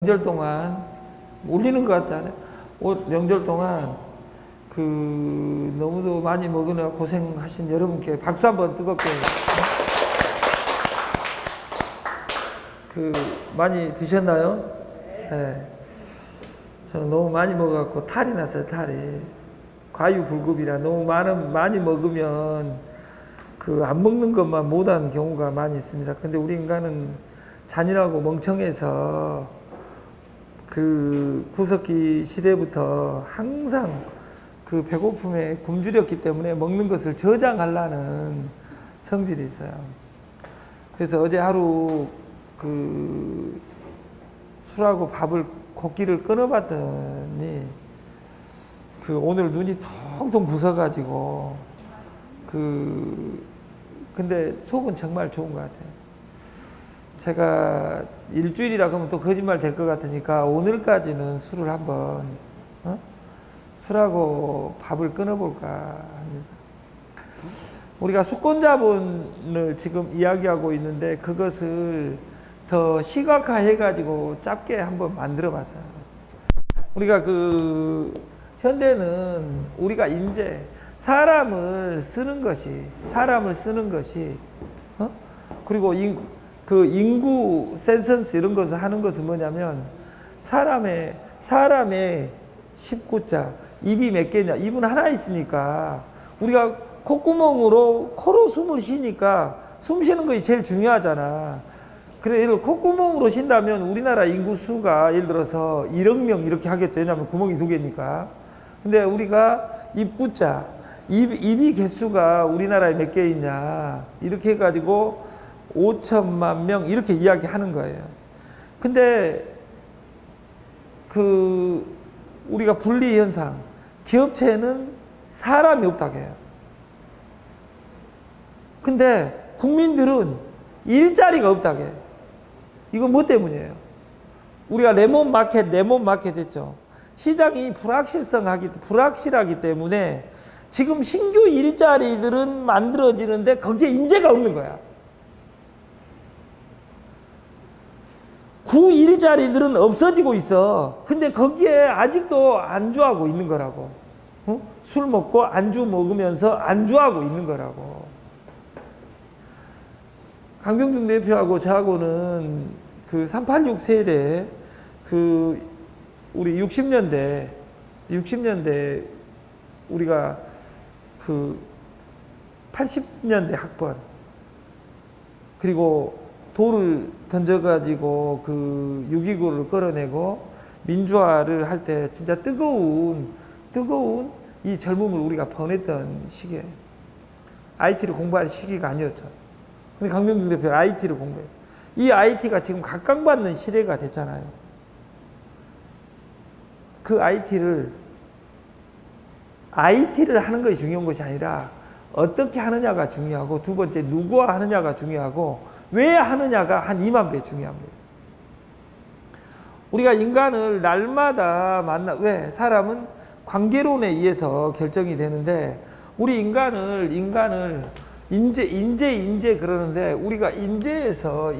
명절 동안 울리는 것 같지 않아요? 명절 동안 너무도 많이 먹으느라 고생하신 여러분께 박수 한번 뜨겁게. 많이 드셨나요? 네. 저는 너무 많이 먹어갖고 탈이 났어요. 탈이 과유불급이라 너무 많이 먹으면 안 먹는 것만 못하는 경우가 많이 있습니다. 근데 우리 인간은 잔인하고 멍청해서 구석기 시대부터 항상 배고픔에 굶주렸기 때문에 먹는 것을 저장하려는 성질이 있어요. 그래서 어제 하루 술하고 밥을 고기를 끊어봤더니 오늘 눈이 텅텅 부서가지고 근데 속은 정말 좋은 것 같아요. 제가 일주일이다 그러면 또 거짓말 될 것 같으니까 오늘까지는 술을 한번 술하고 밥을 끊어볼까 합니다. 우리가 수권자본을 지금 이야기하고 있는데 그것을 더 시각화해 가지고 짧게 한번 만들어 봤어요. 우리가 현대는 우리가 이제 사람을 쓰는 것이 그리고 인구 센서스 이런 것을 하는 것은 뭐냐면 사람의 19자 입이 몇 개냐, 입은 하나 있으니까 우리가 콧구멍으로 코로 숨을 쉬니까 숨 쉬는 것이 제일 중요하잖아. 그래 예를 콧구멍으로 쉰다면 우리나라 인구 수가 예를 들어서 1억 명 이렇게 하겠죠. 왜냐하면 구멍이 2개니까. 근데 우리가 입구자 입이 개수가 우리나라에 몇 개 있냐 이렇게 해가지고 5천만 명 이렇게 이야기하는 거예요. 근데 우리가 분리현상 기업체는 사람이 없다고 해요. 근데 국민들은 일자리가 없다고 해요. 이건 뭐 때문이에요? 우리가 레몬 마켓 했죠. 시장이 불확실하기 때문에 지금 신규 일자리들은 만들어지는데 거기에 인재가 없는 거야. 구 일자리들은 없어지고 있어. 근데 거기에 아직도 안주하고 있는 거라고. 술 먹고 안주 먹으면서 안주하고 있는 거라고. 강병중 대표하고 저하고는 386 세대 우리 60년대 우리가 80년대 학번 그리고 돌을 던져가지고 6.29를 끌어내고 민주화를 할 때 진짜 뜨거운 이 젊음을 우리가 보냈던 시기에 IT를 공부할 시기가 아니었죠. 근데 강병중 대표는 IT를 공부해요. 이 IT가 지금 각광받는 시대가 됐잖아요. IT를 하는 것이 중요한 것이 아니라 어떻게 하느냐가 중요하고 두 번째 누구와 하느냐가 중요하고 왜 하느냐가 한 2만 배 중요합니다. 우리가 인간을 날마다 왜 사람은 관계론에 의해서 결정이 되는데 우리 인간을 인재 그러는데 우리가 인재에서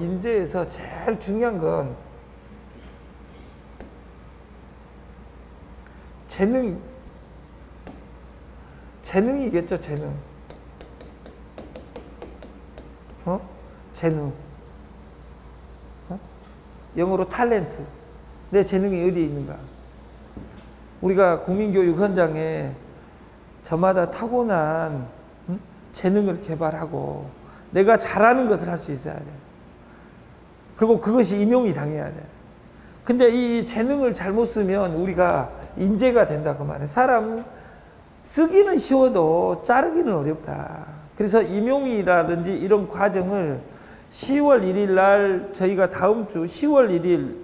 제일 중요한 건 재능이겠죠. 재능. 영어로 탤런트. 내 재능이 어디에 있는가. 우리가 국민교육 현장에 저마다 타고난 재능을 개발하고 내가 잘하는 것을 할 수 있어야 돼. 그리고 그것이 임용이 당해야 돼. 근데 이 재능을 잘못 쓰면 우리가 인재가 된다 그 말이에요. 사람 쓰기는 쉬워도 자르기는 어렵다. 그래서 임용이라든지 이런 과정을 10월 1일 날 저희가 다음 주 10월 1일이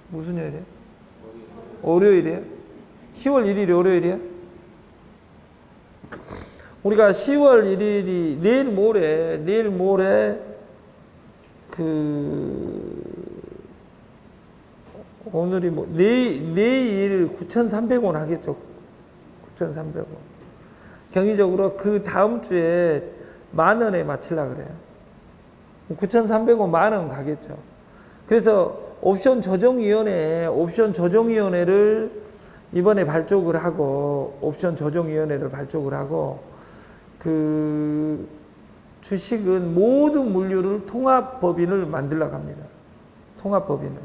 무슨 요일이에요? 월요일이에요? 10월 1일이 월요일이에요? 우리가 10월 1일이 내일 모레 오늘이 내일 9,300원 하겠죠. 9,300원. 경의적으로 다음 주에 10,000원에 맞추려고 그래요. 9,300원 10,000원 가겠죠. 그래서 옵션 조정위원회를 이번에 발족을 하고, 옵션 조정위원회를 발족을 하고, 그 주식은 모든 물류를 통합법인을 만들려고 합니다. 통합법인을.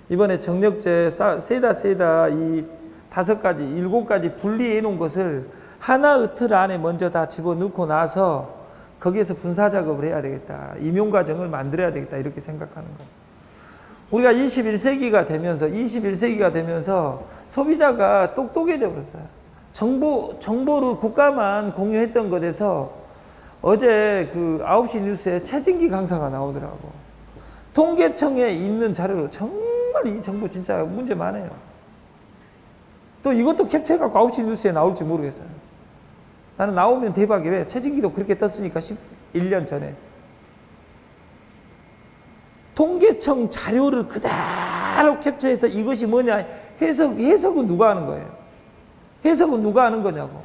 이번에 정력제, 세다 이 5가지, 7가지 분리해 놓은 것을 하나의 틀 안에 먼저 다 집어넣고 나서 거기에서 분사 작업을 해야 되겠다. 임용과정을 만들어야 되겠다. 이렇게 생각하는 거예요. 우리가 21세기가 되면서 소비자가 똑똑해져 버렸어요. 정보를 국가만 공유했던 것에서 어제 그 9시 뉴스에 최진기 강사가 나오더라고. 통계청에 있는 자료로 정말 이 정보 진짜 문제 많아요. 또 이것도 캡처해갖고 9시 뉴스에 나올지 모르겠어요. 나는 나오면 대박이 왜? 최진기도 그렇게 떴으니까 11년 전에. 통계청 자료를 그대로 캡처해서 이것이 뭐냐 해석은 누가 하는 거예요? 해석은 누가 하는 거냐고.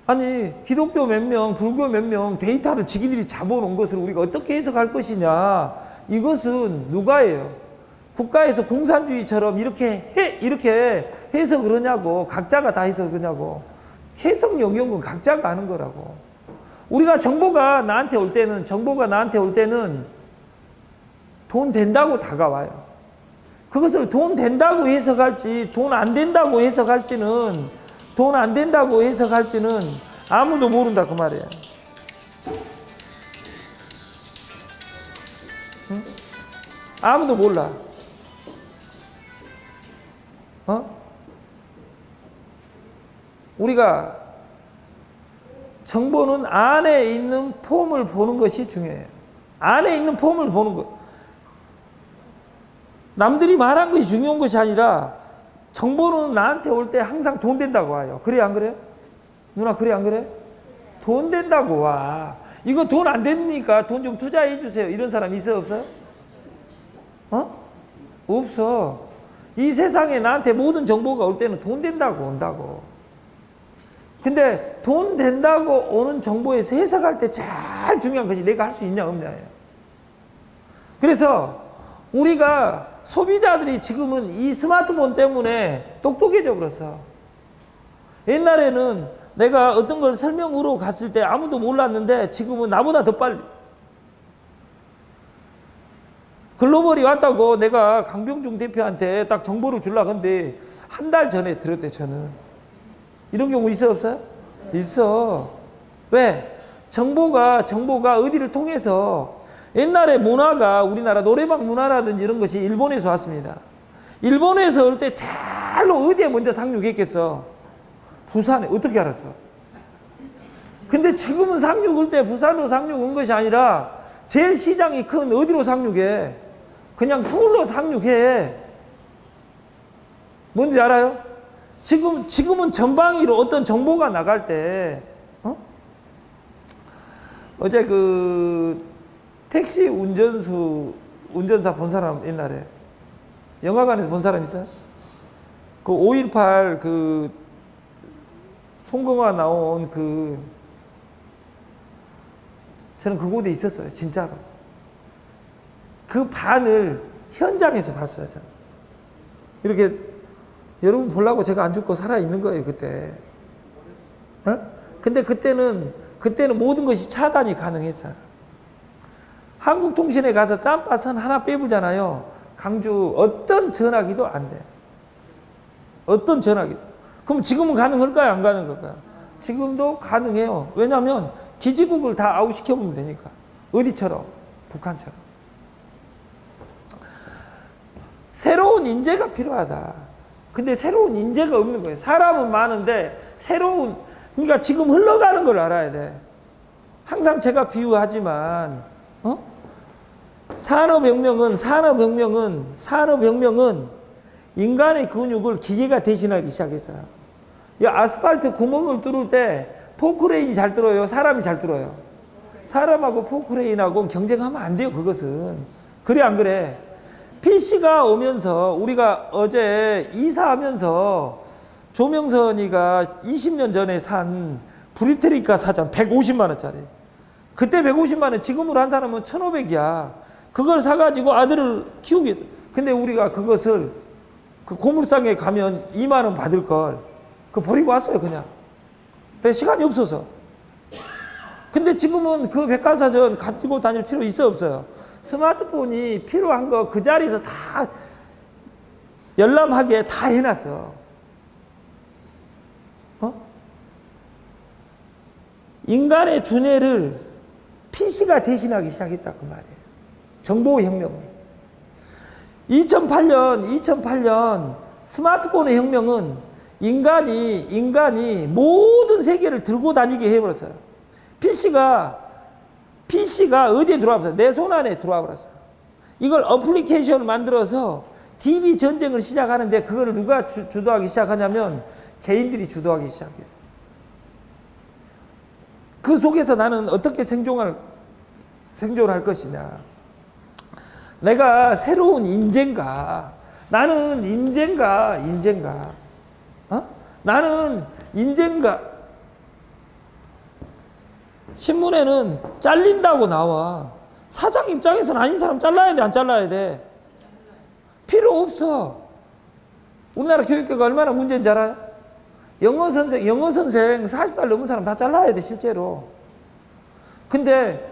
아니 기독교 몇 명, 불교 몇 명 데이터를 지기들이 잡아놓은 것을 우리가 어떻게 해석할 것이냐. 이것은 누가 해요? 국가에서 공산주의처럼 이렇게 해석을 하냐고. 각자가 다 해석을 하냐고. 해석 영역은 각자가 하는 거라고. 우리가 정보가 나한테 올 때는 돈 된다고 다가와요. 그것을 돈 된다고 해석할지 돈 안 된다고 해석할지는 아무도 모른다 그 말이에요. 응? 아무도 몰라. 우리가 정보는 안에 있는 폼을 보는 것이 중요해요. 안에 있는 폼을 보는 것. 남들이 말한 것이 중요한 것이 아니라 정보는 나한테 올 때 항상 돈 된다고 와요. 그래 안 그래요? 누나 그래 안 그래? 돈 된다고 와. 이거 돈 안 되니까 돈 좀 투자해 주세요. 이런 사람 있어요 없어요? 없어. 이 세상에 나한테 모든 정보가 올 때는 돈 된다고 온다고. 근데 돈 된다고 오는 정보에서 해석할 때 제일 중요한 것이 내가 할 수 있냐 없냐예요. 그래서 우리가 소비자들이 지금은 이 스마트폰 때문에 똑똑해져 버렸어. 옛날에는 내가 어떤 걸 설명으로 갔을 때 아무도 몰랐는데 지금은 나보다 더 빨리. 글로벌이 왔다고 내가 강병중 대표한테 딱 정보를 주려고 하는데 한 달 전에 들었대 저는. 이런 경우 있어요 없어요? 있어. 왜? 정보가 어디를 통해서 옛날에 문화가 우리나라 노래방 문화라든지 이런 것이 일본에서 왔습니다. 일본에서 올 때 잘로 어디에 먼저 상륙했겠어? 부산에. 어떻게 알았어? 근데 지금은 상륙할 때 부산으로 상륙한 것이 아니라 제일 시장이 큰 어디로 상륙해? 그냥 서울로 상륙해. 뭔지 알아요? 지금은 전방위로 어떤 정보가 나갈 때, 어제 그 택시 운전사 본 사람 옛날에 영화관에서 본 사람 있어요? 그 5.18 그 송강화 나온 저는 그곳에 있었어요. 진짜로. 그 반을 현장에서 봤어요. 저는. 이렇게 여러분 보려고 제가 안 죽고 살아있는 거예요. 그때. 근데 그때는 모든 것이 차단이 가능했어요. 한국통신에 가서 짬바선 하나 빼불잖아요. 강주 어떤 전화기도 안 돼. 어떤 전화기도. 그럼 지금은 가능할까요? 안 가능할까요? 지금도 가능해요. 왜냐하면 기지국을 다 아웃시켜보면 되니까. 어디처럼? 북한처럼. 새로운 인재가 필요하다. 근데 새로운 인재가 없는 거예요. 사람은 많은데 그러니까 지금 흘러가는 걸 알아야 돼. 항상 제가 비유하지만 산업혁명은 인간의 근육을 기계가 대신하기 시작했어요. 이 아스팔트 구멍을 뚫을 때 포크레인이 잘 뚫어요? 사람이 잘 뚫어요? 사람하고 포크레인하고 경쟁하면 안 돼요. 그것은. 그래 안 그래? PC가 오면서 우리가 어제 이사하면서 조명선이가 20년 전에 산 브리테리카 사전 150만 원짜리. 그때 150만 원, 지금으로 한 사람은 1,500이야. 그걸 사가지고 아들을 키우기 위해서. 근데 우리가 그것을 그 고물상에 가면 2만 원 받을 걸 그 버리고 왔어요, 그냥. 왜? 시간이 없어서. 근데 지금은 그 백과사전 가지고 다닐 필요 있어, 없어요? 스마트폰이 필요한 거 그 자리에서 다 열람하게 다 해놨어. 인간의 두뇌를 PC가 대신하기 시작했다, 그 말이에요. 정보혁명을. 2008년 스마트폰의 혁명은 인간이 모든 세계를 들고 다니게 해버렸어요. PC가 어디에 들어와 버렸어요? 내 손 안에 들어와 버렸어요. 이걸 어플리케이션을 만들어서 TV 전쟁을 시작하는데 그거를 누가 주도하기 시작하냐면 개인들이 주도하기 시작해요. 그 속에서 나는 어떻게 생존할 것이냐. 내가 새로운 인재인가? 나는 인재인가? 나는 인재인가? 신문에는 잘린다고 나와. 사장 입장에서는 아닌 사람 잘라야 돼, 안 잘라야 돼? 필요 없어. 우리나라 교육계가 얼마나 문제인지 알아요? 영어 선생 40살 넘은 사람 다 잘라야 돼, 실제로. 근데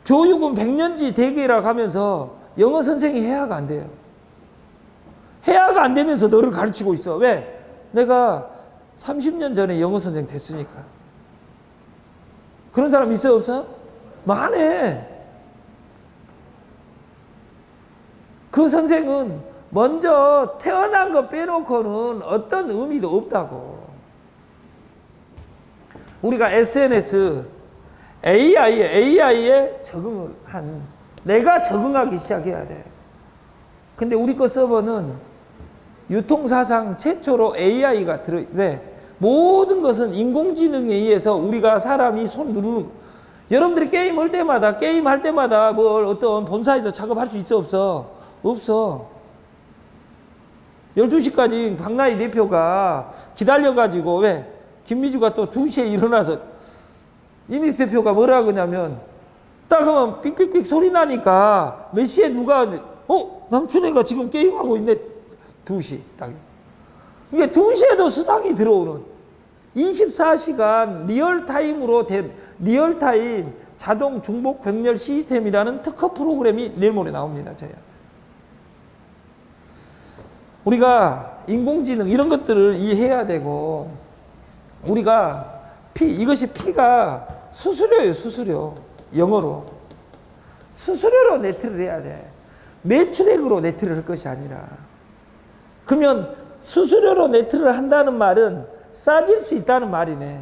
교육은 100년지 대계라고 하면서 영어 선생이 해야가 안 돼요. 해야가 안 되면서 너를 가르치고 있어. 왜? 내가 30년 전에 영어 선생 됐으니까. 그런 사람 있어요, 없어요? 많네. 그 선생은 먼저 태어난 거 빼놓고는 어떤 의미도 없다고. 우리가 SNS, AI에 적응을 내가 적응하기 시작해야 돼. 근데 우리 거 서버는 유통사상 최초로 AI가 왜? 모든 것은 인공지능에 의해서 우리가 사람이 손 누르는, 여러분들이 게임할 때마다 뭘 어떤 본사에서 작업할 수 있어, 없어? 없어. 12시까지 박나희 대표가 기다려가지고, 왜? 김미주가 또 2시에 일어나서 이미 대표가 뭐라 그러냐면, 딱 하면 삑삑삑 소리 나니까 몇 시에 누가, 남춘애가 지금 게임하고 있네. 2시. 딱. 이게 2시에도 수당이 들어오는 24시간 리얼타임 자동 중복 병렬 시스템이라는 특허 프로그램이 내일 모레 나옵니다, 저희한테. 우리가 인공지능 이런 것들을 이해해야 되고, 우리가 이것이 P가 수수료예요, 수수료. 영어로. 수수료로 네트를 해야 돼. 매출액으로 네트를 할 것이 아니라. 그러면 수수료로 네트를 한다는 말은 싸질 수 있다는 말이네.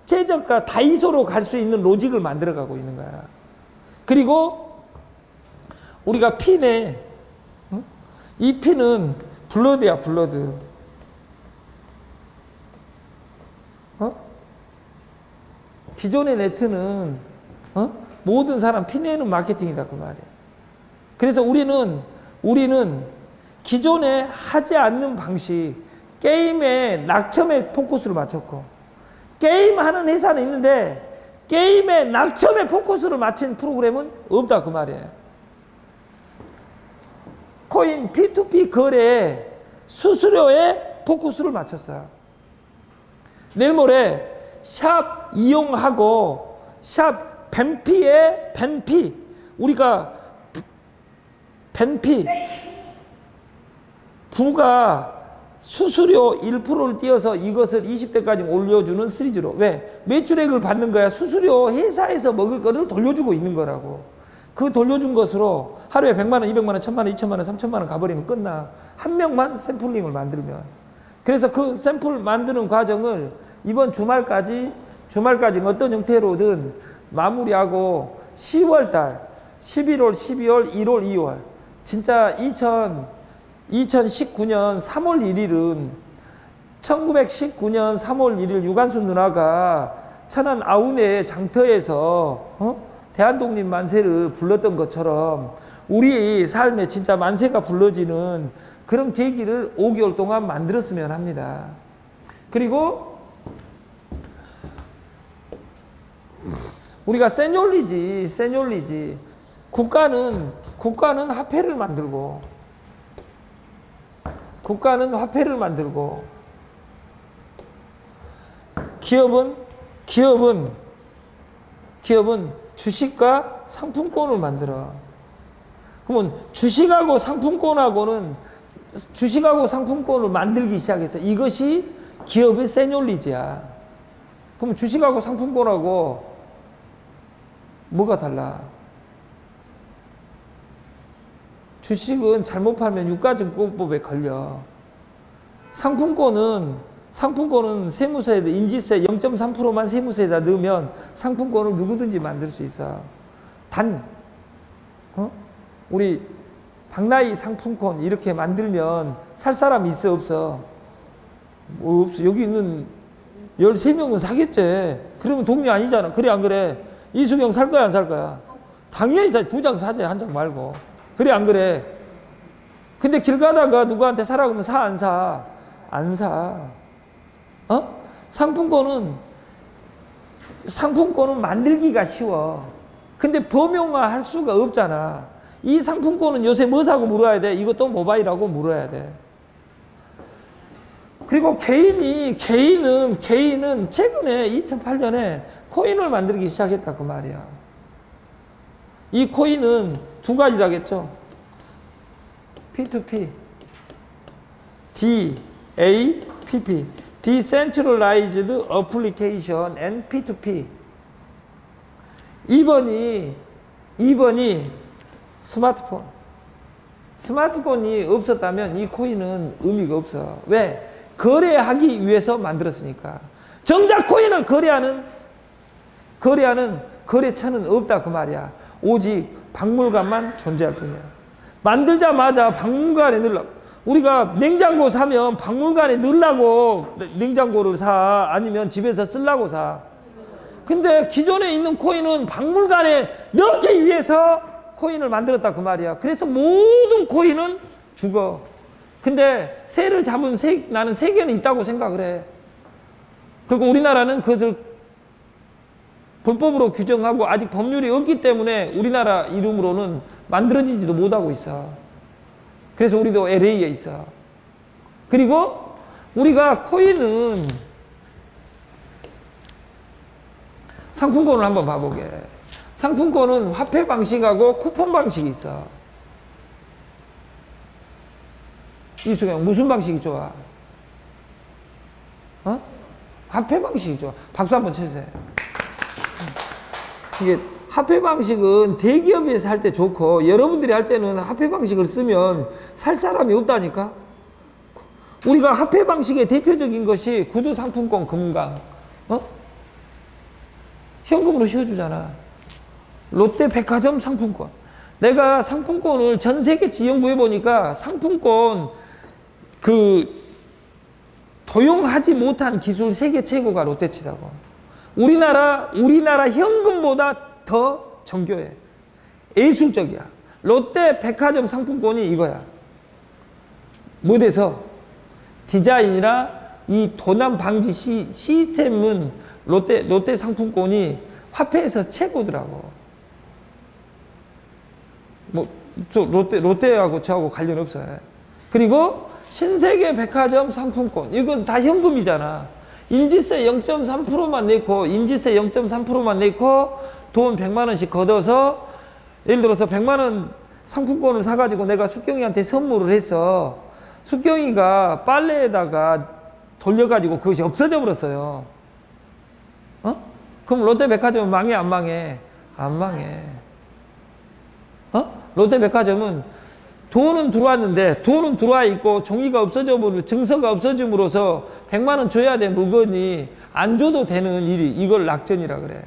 최저가 다이소로 갈 수 있는 로직을 만들어가고 있는 거야. 그리고 우리가 P네. 이 P는 블러드야, 블러드. 기존의 네트는 모든 사람 피 내는 마케팅이다, 그 말이야. 그래서 우리는 기존에 하지 않는 방식, 게임에 낙첨에 포커스를 맞췄고, 게임하는 회사는 있는데 게임에 낙첨에 포커스를 맞춘 프로그램은 없다, 그 말이에요. 코인 P2P 거래 수수료에 포커스를 맞췄어요. 내일 모레 샵 이용하고 샵 벤피에 벤피, 우리가 벤피 부가 수수료 1%를 띄어서 이것을 20대까지 올려주는 시리즈로. 왜? 매출액을 받는 거야. 수수료 회사에서 먹을 거를 돌려주고 있는 거라고. 그 돌려준 것으로 하루에 100만 원, 200만 원, 1000만 원, 2000만 원, 3000만 원 가버리면 끝나. 한 명만 샘플링을 만들면. 그래서 그 샘플 만드는 과정을 이번 주말까지 어떤 형태로든 마무리하고 10월달, 11월, 12월, 1월, 2월 진짜 2019년 3월 1일은 1919년 3월 1일 유관순 누나가 천안 아우네 장터에서 대한독립 만세를 불렀던 것처럼 우리 삶에 진짜 만세가 불러지는 그런 계기를 5개월 동안 만들었으면 합니다. 그리고 우리가 세뇨리지. 국가는 화폐를 만들고, 기업은 주식과 상품권을 만들어. 그러면 주식하고 상품권을 만들기 시작했어. 이것이 기업의 세뇨리지야. 그럼 주식하고 상품권하고 뭐가 달라? 주식은 잘못 팔면 유가증권법에 걸려. 상품권은 세무서에다 인지세 0.3%만 세무서에다 넣으면 상품권을 누구든지 만들 수 있어. 우리 박나희 상품권 이렇게 만들면 살 사람 있어 없어? 없어. 여기 있는 13명은 사겠지. 그러면 동료 아니잖아. 그래 안 그래? 이수경 살 거야 안 살 거야? 당연히 2장 사지, 1장 말고. 그래 안 그래? 근데 길 가다가 누구한테 사라고 하면 사 안 사? 안 사. 상품권은 만들기가 쉬워. 근데 범용화 할 수가 없잖아. 이 상품권은 요새 뭐 사고 물어야 돼? 이것도 모바일하고 물어야 돼. 그리고 개인은 최근에 2008년에 코인을 만들기 시작했다 그 말이야. 이 코인은 두 가지라겠죠. P2P, DAPP, Decentralized Application and P2P. 2번이 스마트폰. 스마트폰이 없었다면 이 코인은 의미가 없어. 왜? 거래하기 위해서 만들었으니까. 정작 코인을 거래하는 거래처는 없다 그 말이야. 오직 박물관만 존재할 뿐이야. 만들자마자 박물관에 넣으려고. 우리가 냉장고 사면 박물관에 넣으려고 냉장고를 사? 아니면 집에서 쓰려고 사? 근데 기존에 있는 코인은 박물관에 넣기 위해서 코인을 만들었다 그 말이야. 그래서 모든 코인은 죽어. 근데 새를 잡은 나는 세계는 있다고 생각을 해. 그리고 우리나라는 그것을 불법으로 규정하고 아직 법률이 없기 때문에 우리나라 이름으로는 만들어지지도 못하고 있어. 그래서 우리도 LA에 있어. 그리고 우리가 코인은 상품권을 한번 봐보게. 상품권은 화폐 방식하고 쿠폰 방식이 있어. 이수경 무슨 방식이 좋아? 화폐 방식이 좋아. 박수 한번 쳐주세요. 이게 화폐 방식은 대기업에서 할 때 좋고 여러분들이 할 때는 화폐 방식을 쓰면 살 사람이 없다니까. 우리가 화폐 방식의 대표적인 것이 구두 상품권 금강. 현금으로 씌워주잖아. 롯데 백화점 상품권. 내가 상품권을 전 세계치 연구해 보니까 상품권 도용하지 못한 기술 세계 최고가 롯데치다고. 우리나라 현금보다 더 정교해. 예술적이야. 롯데 백화점 상품권이 이거야. 무대에서 디자인이나 이 도난 방지 시스템은 롯데 상품권이 화폐에서 최고더라고. 롯데하고 저하고 관련 없어요. 그리고 신세계 백화점 상품권. 이거 다 현금이잖아. 인지세 0.3%만 내고 돈 100만원씩 걷어서 예를 들어서 100만원 상품권을 사가지고 내가 숙경이한테 선물을 했어. 숙경이가 빨래에다가 돌려가지고 그것이 없어져 버렸어요. 그럼 롯데백화점은 망해 안 망해? 안 망해. 롯데백화점은 돈은 들어왔는데 돈은 들어와 있고 종이가 없어져 버리고 증서가 없어짐으로써 100만원 줘야 될 물건이 안 줘도 되는 일이 이걸 낙전이라 그래.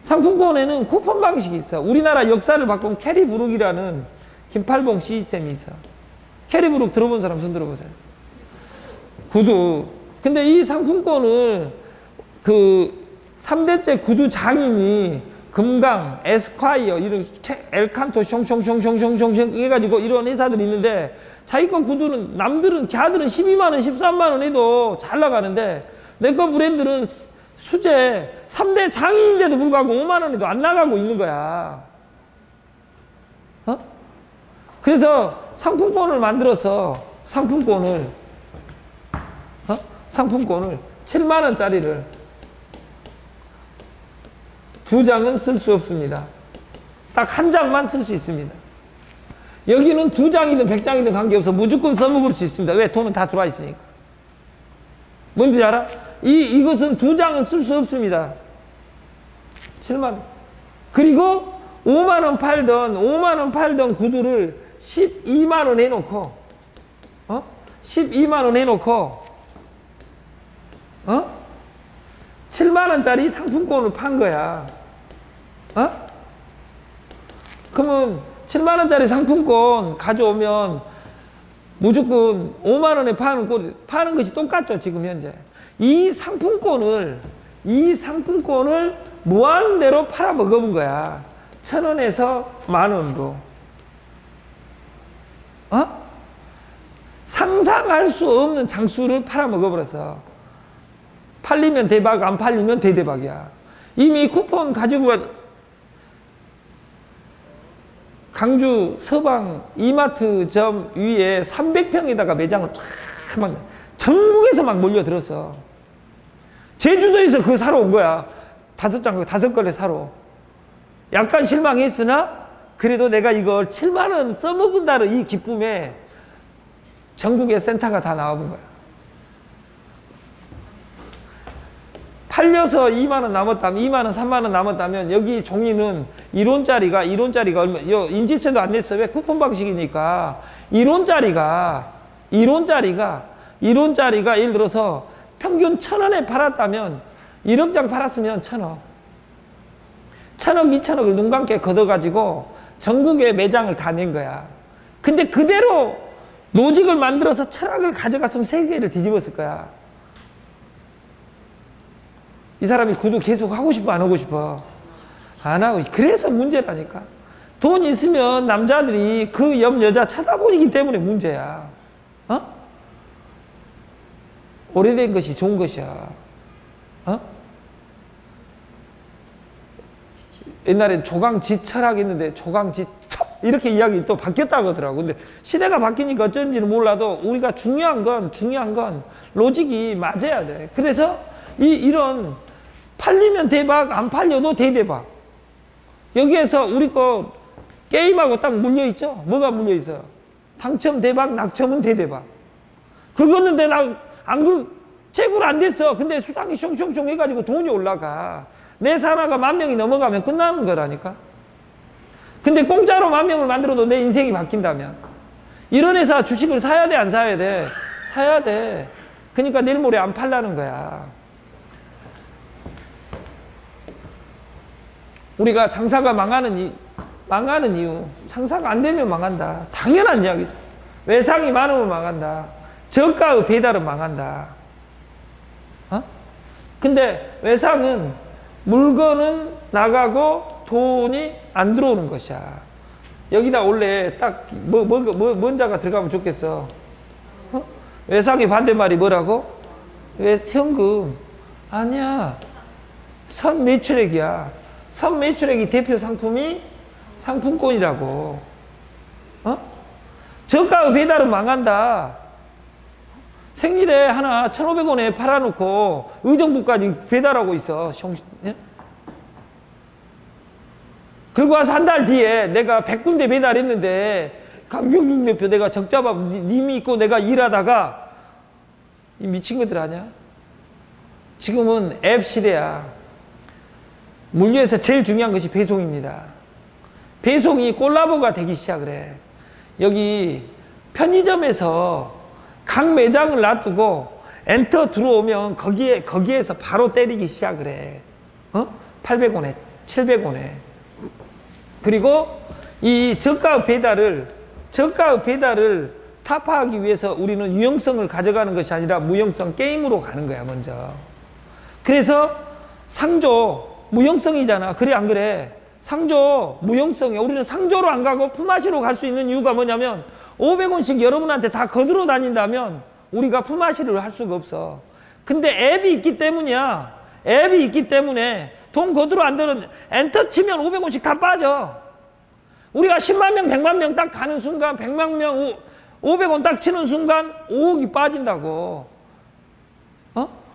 상품권에는 쿠폰 방식이 있어. 우리나라 역사를 바꾼 캐리브룩이라는 김팔봉 시스템이 있어. 캐리브룩 들어본 사람 손 들어보세요. 구두. 근데 이 상품권을 3대째 구두 장인이 금강, 에스콰이어, 이런 엘칸토 숑숑숑숑숑숑 해가지고 이런 회사들이 있는데 자기 거 구두는 걔들은 12만원, 13만원 해도 잘 나가는데 내 거 브랜드는 수제 3대 장인인데도 불구하고 5만 원에도 안 나가고 있는 거야. 어? 그래서 상품권을 만들어서 상품권을 7만 원짜리를 2장은 쓸 수 없습니다. 딱 1장만 쓸 수 있습니다. 여기는 2장이든 100장이든 관계없어 무조건 써먹을 수 있습니다. 왜? 돈은 다 들어와 있으니까. 뭔지 알아? 이것은 2장은 쓸 수 없습니다. 7만 원. 그리고 5만 원 팔던 구두를 12만 원 해놓고 12만 원 해놓고 7만 원짜리 상품권을 판 거야. 그러면 7만 원짜리 상품권 가져오면 무조건 5만 원에 파는 것이 똑같죠, 지금 현재. 이 상품권을 무한대로 팔아 먹어본 거야. 1,000원에서 10,000원으로. 상상할 수 없는 장수를 팔아 먹어버렸어. 팔리면 대박, 안 팔리면 대대박이야. 이미 쿠폰 가지고 강주 서방 이마트점 위에 300평에다가 매장을 쫙 전국에서 막 몰려들었어. 제주도에서 그거 사러 온 거야. 5장, 5걸레 사러. 약간 실망했으나 그래도 내가 이걸 7만 원 써먹은다는 이 기쁨에 전국에 센터가 다 나와본 거야. 팔려서 2만 원 남았다면, 2만 원, 3만 원 남았다면 여기 종이는 1원짜리가 얼마, 인지세도 안 냈어. 왜? 쿠폰 방식이니까. 1원짜리가 예를 들어서 평균 1,000원에 팔았다면 1억 장 팔았으면 1,000억. 1,000억, 2,000억을 눈 감게 걷어가지고 전국에 매장을 다 낸 거야. 근데 그대로 로직을 만들어서 철학을 가져갔으면 세계를 뒤집었을 거야. 이 사람이 구두 계속 하고 싶어, 안 하고 싶어? 안 하고. 그래서 문제라니까. 돈 있으면 남자들이 그 옆 여자 쳐다보기 때문에 문제야. 오래된 것이 좋은 것이야. 옛날에 조강지 철학 있는데 조강지 척 이렇게 이야기 또 바뀌었다고 하더라고. 근데 시대가 바뀌니까 어쩐지는 몰라도 우리가 중요한 건 로직이 맞아야 돼. 그래서 이런 팔리면 대박, 안 팔려도 대대박. 여기에서 우리 거 게임하고 딱 물려있죠? 뭐가 물려있어요? 당첨 대박, 낙첨은 대대박. 긁었는데 재고를 안 됐어. 근데 수당이 숑숑숑 해가지고 돈이 올라가. 내 산하가 10,000명이 넘어가면 끝나는 거라니까. 근데 공짜로 10,000명을 만들어도 내 인생이 바뀐다면. 이런 회사 주식을 사야 돼, 안 사야 돼? 사야 돼. 그러니까 내일 모레 안 팔라는 거야. 우리가 장사가 망하는 이유, 장사가 안 되면 망한다. 당연한 이야기죠. 외상이 많으면 망한다. 저가의 배달은 망한다. 근데 외상은 물건은 나가고 돈이 안 들어오는 것이야. 여기다 원래 딱 뭔 자가 들어가면 좋겠어. 외상의 반대말이 뭐라고? 현금. 아니야. 선매출액이야. 선매출액이 대표 상품이 상품권이라고. 저가의 배달은 망한다. 생리대 하나 1,500원에 팔아놓고 의정부까지 배달하고 있어. 그리고 와서 한 달 뒤에 내가 100군데 배달했는데 강병중 대표 내가 적자밥 님이 있고 내가 일하다가 미친 것들 아냐? 지금은 앱 시대야. 물류에서 제일 중요한 것이 배송입니다. 배송이 콜라보가 되기 시작을 해. 여기 편의점에서 각 매장을 놔두고 엔터 들어오면 거기에서 바로 때리기 시작을 해. 800원에 700원에. 그리고 이 저가 배달을 타파하기 위해서 우리는 유형성을 가져가는 것이 아니라 무형성 게임으로 가는 거야, 먼저. 그래서 상조 무형성이잖아. 그래, 안 그래? 상조 무형성이야. 우리는 상조로 안 가고 품앗이로 갈 수 있는 이유가 뭐냐면 500원씩 여러분한테 다 거들어 다닌다면 우리가 품앗이를 할 수가 없어. 근데 앱이 있기 때문이야. 앱이 있기 때문에 돈 거두로 안 들은 엔터 치면 500원씩 다 빠져. 우리가 10만 명, 100만 명 딱 가는 순간 100만 명 500원 딱 치는 순간 5억이 빠진다고.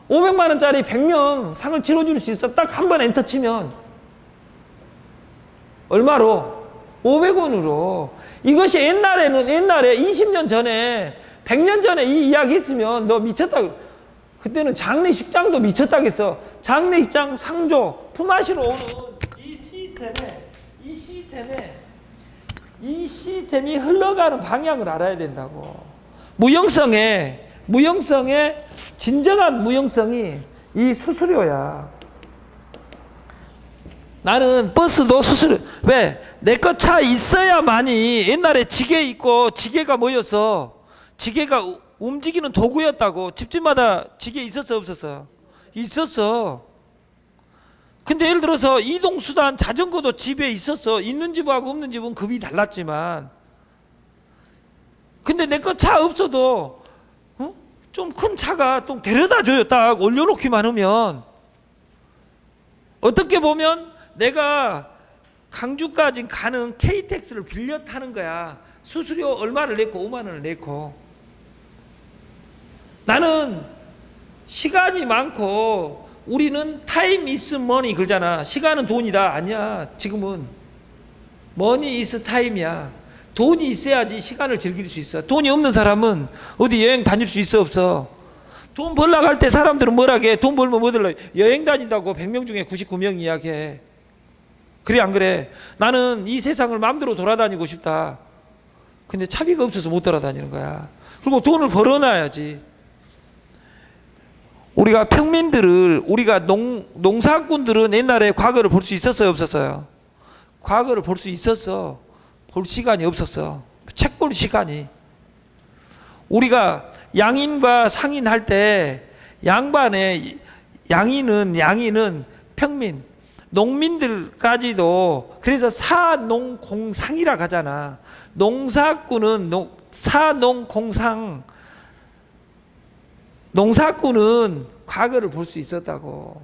500만 원짜리 100명 상을 치러줄 수 있어. 딱 한 번 엔터 치면. 얼마로? 500원으로. 이것이 옛날에 20년 전에 100년 전에 이 이야기 했으면 너 미쳤다. 그때는 장례식장도 미쳤다겠어. 장례식장 상조 품앗이로 오는 이 시스템이 흘러가는 방향을 알아야 된다고. 무형성의 진정한 무형성이 이 수수료야. 나는 버스도 수수료. 왜? 내 거 차 있어야만이. 옛날에 지게 있고 지게가 뭐였어? 지게가 움직이는 도구였다고. 집집마다 지게 있었어 없었어? 있었어. 근데 예를 들어서 이동수단 자전거도 집에 있었어. 있는 집하고 없는 집은 급이 달랐지만. 근데 내 거 차 없어도 좀 큰 차가 또 데려다 줘요. 딱 올려놓기만 하면. 어떻게 보면 내가 강주까지 가는 KTX를 빌려 타는 거야. 수수료 얼마를 냈고 5만 원을 냈고. 나는 시간이 많고 우리는 time is money 그러잖아. 시간은 돈이다. 아니야. 지금은 money is time이야. 돈이 있어야지 시간을 즐길 수 있어. 돈이 없는 사람은 어디 여행 다닐 수 있어 없어? 돈 벌러 갈 때 사람들은 뭐라 해? 돈 벌면 뭐 들러? 여행 다닌다고 100명 중에 99명 이야기해. 그래 안 그래? 나는 이 세상을 마음대로 돌아다니고 싶다. 근데 차비가 없어서 못 돌아다니는 거야. 그리고 돈을 벌어놔야지. 우리가 평민들을, 우리가 농사꾼들은 옛날에 과거를 볼 수 있었어요 없었어요? 과거를 볼 수 있었어. 볼 시간이 없었어. 책 볼 시간이. 우리가 양인과 상인할 때 양반의 양인은 평민, 농민들까지도. 그래서 사농공상이라 하잖아. 농사꾼은 사농공상. 농사꾼은 과거를 볼 수 있었다고.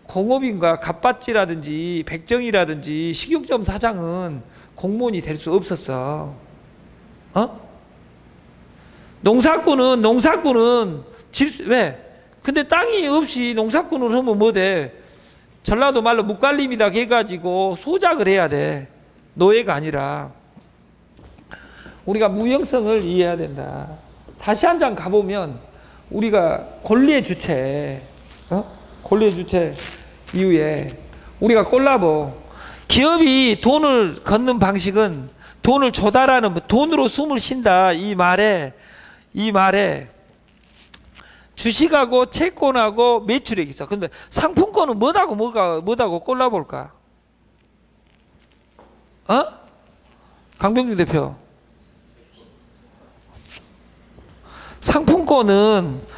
공업인과 갑밭지라든지 백정이라든지 식육점 사장은 공무원이 될 수 없었어. 농사꾼은 왜? 근데 땅이 없이 농사꾼을 하면 뭐 돼? 전라도 말로 묵갈림이다 해가지고 소작을 해야 돼. 노예가 아니라. 우리가 무형성을 이해해야 된다. 다시 한 장 가보면 우리가 권리의 주체, 권리의 주체 이후에 우리가 콜라보. 기업이 돈을 걷는 방식은 돈을 조달하는, 돈으로 숨을 쉰다. 이 말에 주식하고 채권하고 매출액이 있어. 근데 상품권은 뭐하고 콜라보일까? 강병규 대표.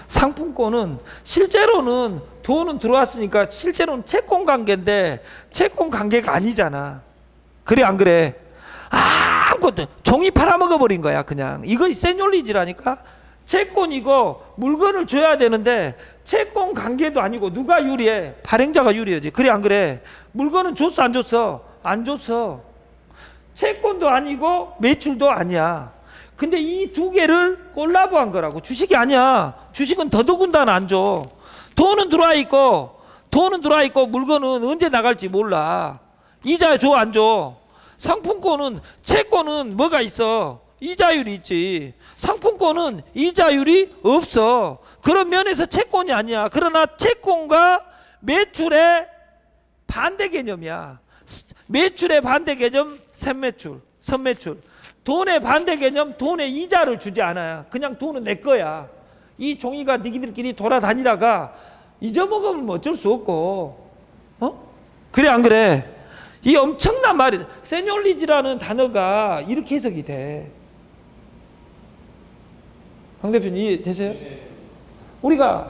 상품권은 실제로는 돈은 들어왔으니까 실제로는 채권 관계인데 채권 관계가 아니잖아. 그래 안 그래? 아무것도 종이 팔아먹어버린 거야 그냥. 이거 세뇨리지라니까. 채권이고 물건을 줘야 되는데 채권 관계도 아니고 누가 유리해? 발행자가 유리하지. 그래 안 그래? 물건은 줬어 안 줬어? 안 줬어. 채권도 아니고 매출도 아니야. 근데 이 두 개를 콜라보한 거라고. 주식이 아니야. 주식은 더더군다나 안 줘. 돈은 들어와 있고 물건은 언제 나갈지 몰라. 이자 줘 안 줘? 상품권은, 채권은 뭐가 있어? 이자율이 있지. 상품권은 이자율이 없어. 그런 면에서 채권이 아니야. 그러나 채권과 매출의 반대 개념이야. 매출의 반대 개념 선매출. 돈의 반대 개념, 돈의 이자를 주지 않아요. 그냥 돈은 내 거야. 이 종이가 니들끼리 돌아다니다가 잊어먹으면 어쩔 수 없고. 그래 안 그래? 이 엄청난 말이, 세뇨리지라는 단어가 이렇게 해석이 돼. 강 대표님 이해되세요? 우리가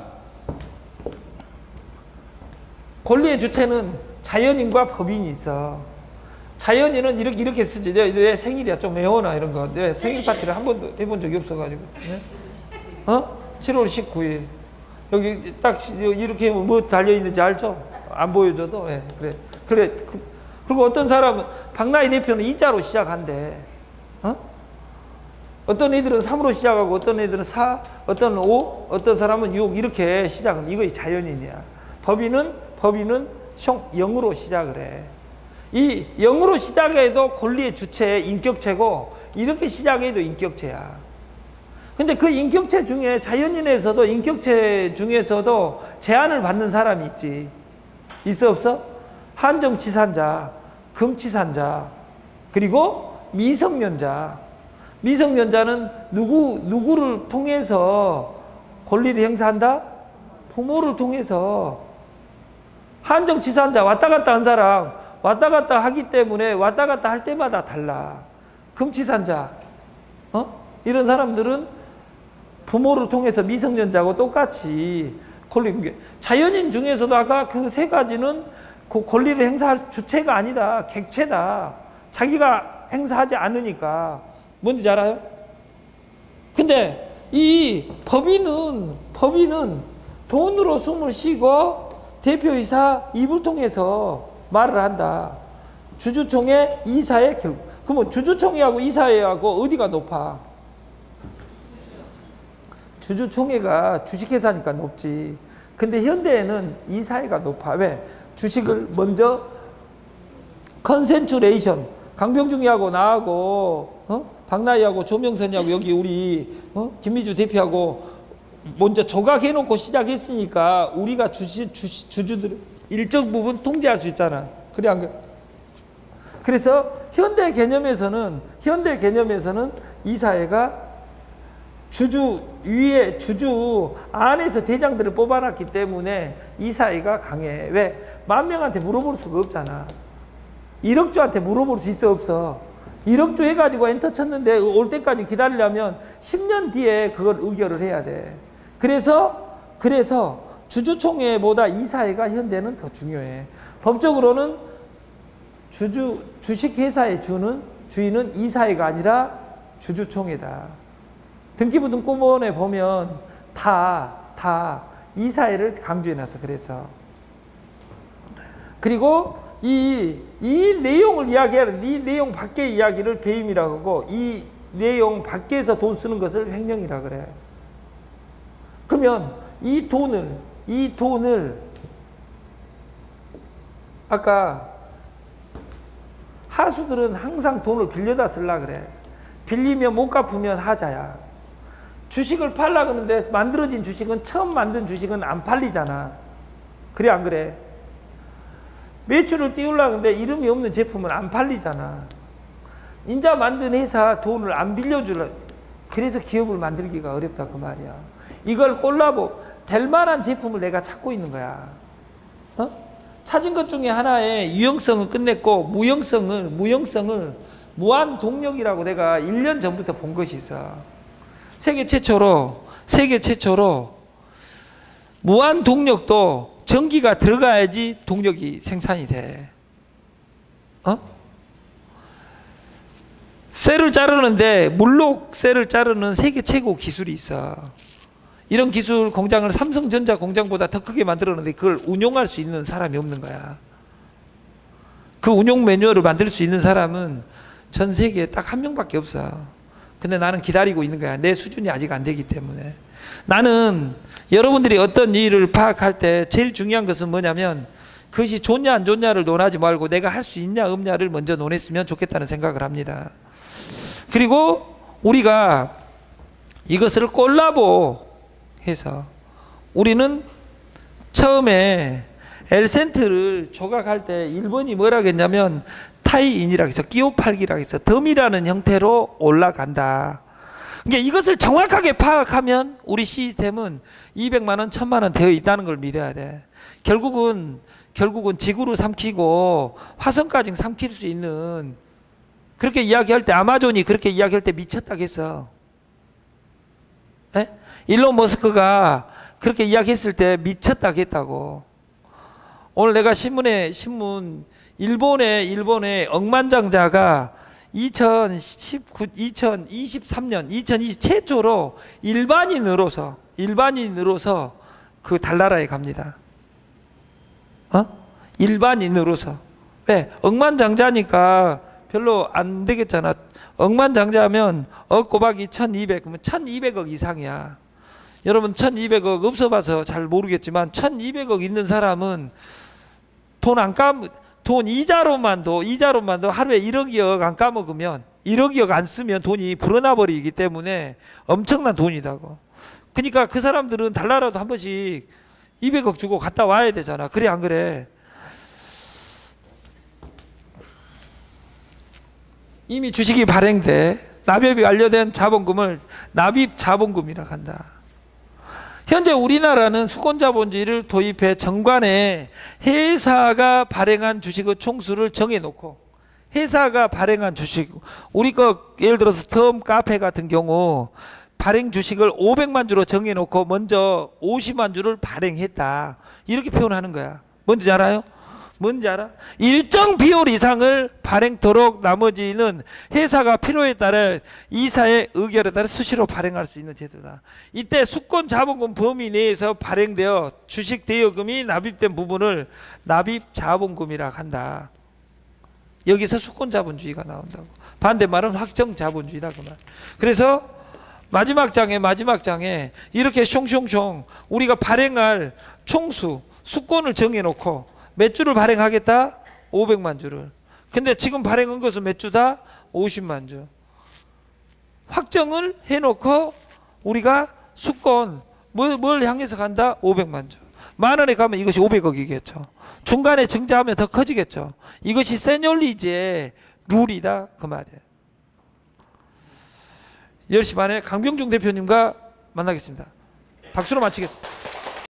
권리의 주체는 자연인과 법인이 있어. 자연인은 이렇게 쓰지. 내 생일이야 좀 외워놔 이런 거. 내 생일 파티를 한 번도 해본 적이 없어가지고. 네? 7월 19일. 여기 딱 이렇게 뭐 달려있는지 알죠? 안 보여줘도. 예, 그래. 그래. 그리고 어떤 사람은, 박나희 대표는 이자로 시작한대. 어떤 애들은 3으로 시작하고, 어떤 애들은 4, 어떤 5, 어떤 사람은 6, 이렇게 시작은, 이거 자연인이야. 법인은 0으로 시작을 해. 이 0으로 시작해도 권리의 주체, 인격체고, 이렇게 시작해도 인격체야. 근데 그 인격체 중에, 자연인에서도, 인격체 중에서도 제한을 받는 사람이 있지. 있어, 없어? 한정치산자, 금치산자, 그리고 미성년자. 미성년자는 누구를 통해서 권리를 행사한다? 부모를 통해서. 한정치산자, 왔다 갔다 한 사람, 왔다 갔다 하기 때문에 왔다 갔다 할 때마다 달라. 금치산자, 이런 사람들은 부모를 통해서 미성년자하고 똑같이 권리. 자연인 중에서도 아까 그 세 가지는 그 권리를 행사할 주체가 아니다. 객체다. 자기가 행사하지 않으니까. 뭔지 알아요? 근데 이 법인은 돈으로 숨을 쉬고 대표이사 입을 통해서 말을 한다. 주주총회 이사회 결국. 그러면 주주총회하고 이사회하고 어디가 높아? 주주총회가 주식회사니까 높지. 근데 현대에는 이사회가 높아. 왜? 주식을 먼저 컨센츄레이션, 강병중이하고 나하고 박나희하고 조명선이하고 여기 우리 김미주 대표하고 먼저 조각해놓고 시작했으니까 우리가 주주들 일정 부분 통제할 수 있잖아. 그래 안 그래? 그래서 현대 개념에서는 이사회가 주주 위에 주주 안에서 대장들을 뽑아놨기 때문에 이사회가 강해. 왜? 10,000명한테 물어볼 수가 없잖아. 1억주한테 물어볼 수 있어, 없어? 1억주 해가지고 엔터 쳤는데 올 때까지 기다리려면 10년 뒤에 그걸 의결을 해야 돼. 그래서 주주총회보다 이사회가 현대는 더 중요해. 법적으로는 주식회사의 주인은 이사회가 아니라 주주총회다. 등기부 등본에 보면 다 이사회를 강조해놨어. 그래서 그리고 이 내용을 이야기하는, 이 내용 밖의 이야기를 배임이라고 하고, 이 내용 밖에서 돈 쓰는 것을 횡령이라 그래. 그러면 이 돈을 아까 하수들은 항상 돈을 빌려다 쓰려 그래. 빌리면 못 갚으면 하자야. 주식을 팔라 그러는데 만들어진 주식은, 처음 만든 주식은 안 팔리잖아. 그래 안 그래? 매출을 띄우려고 하는데 이름이 없는 제품은 안 팔리잖아. 인자 만든 회사 돈을 안 빌려주려. 그래서 기업을 만들기가 어렵다 그 말이야. 이걸 콜라보 될 만한 제품을 내가 찾고 있는 거야. 찾은 것 중에 하나의 유형성은 끝냈고, 무형성을 무한 동력이라고 내가 1년 전부터 본 것이 있어. 세계 최초로 무한 동력도 전기가 들어가야지 동력이 생산이 돼. 셀을 자르는데 물로 셀을 자르는 세계 최고 기술이 있어. 이런 기술 공장을 삼성전자 공장보다 더 크게 만들었는데 그걸 운용할 수 있는 사람이 없는 거야. 그 운용 매뉴얼을 만들 수 있는 사람은 전 세계에 딱 한 명밖에 없어. 근데 나는 기다리고 있는 거야. 내 수준이 아직 안 되기 때문에. 나는 여러분들이 어떤 일을 파악할 때 제일 중요한 것은 뭐냐면, 그것이 좋냐 안 좋냐를 논하지 말고 내가 할 수 있냐 없냐를 먼저 논했으면 좋겠다는 생각을 합니다. 그리고 우리가 이것을 콜라보 해서, 우리는 처음에 엘센트를 조각할 때 일본이 뭐라 했냐면 타이인이라고 해서 끼워 팔기라고 해서 덤이라는 형태로 올라간다. 그러니까 이것을 정확하게 파악하면 우리 시스템은 200만 원, 1000만 원 되어 있다는 걸 믿어야 돼. 결국은 지구로 삼키고 화성까지 삼킬 수 있는, 그렇게 이야기할 때 아마존이 그렇게 이야기할 때 미쳤다고 했어. 에? 일론 머스크가 그렇게 이야기했을 때 미쳤다고 했다고. 오늘 내가 일본의 억만장자가 2023년 최초로 일반인으로서 그 달나라에 갑니다. 일반인으로서. 왜? 억만장자니까 별로 안 되겠잖아. 억만장자면 곱하기 1200, 그러면 1200억 이상이야. 여러분 1200억 없어봐서 잘 모르겠지만 1200억 있는 사람은 돈 이자로만도 하루에 1억여 안 까먹으면 1억여 안 쓰면 돈이 불어나 버리기 때문에 엄청난 돈이다고. 그러니까 그 사람들은 달나라도 한 번씩 200억 주고 갔다 와야 되잖아. 그래 안 그래? 이미 주식이 발행돼 납입이 완료된 자본금을 납입 자본금이라고 한다. 현재 우리나라는 수권자본주의를 도입해 정관에 회사가 발행한 주식의 총수를 정해놓고, 회사가 발행한 주식, 우리 거 예를 들어서 텀 카페 같은 경우 발행 주식을 500만 주로 정해놓고 먼저 50만 주를 발행했다, 이렇게 표현하는 거야. 뭔지 알아요? 뭔지 알아? 일정 비율 이상을 발행토록 나머지는 회사가 필요에 따라 이사의 의결에 따라 수시로 발행할 수 있는 제도다. 이때 수권 자본금 범위 내에서 발행되어 주식 대여금이 납입된 부분을 납입 자본금이라고 한다. 여기서 수권 자본주의가 나온다고. 반대말은 확정 자본주의다 그 말. 그래서 마지막 장에 이렇게 숑숑숑 우리가 발행할 총수 수권을 정해놓고 몇 주를 발행하겠다? 500만 주를. 근데 지금 발행한 것은 몇 주다? 50만 주. 확정을 해놓고 우리가 수권 뭘 향해서 간다? 500만 주. 만 원에 가면 이것이 500억이겠죠. 중간에 증자하면 더 커지겠죠. 이것이 세뇨리지의 룰이다 그 말이에요. 10시 반에 강병중 대표님과 만나겠습니다. 박수로 마치겠습니다.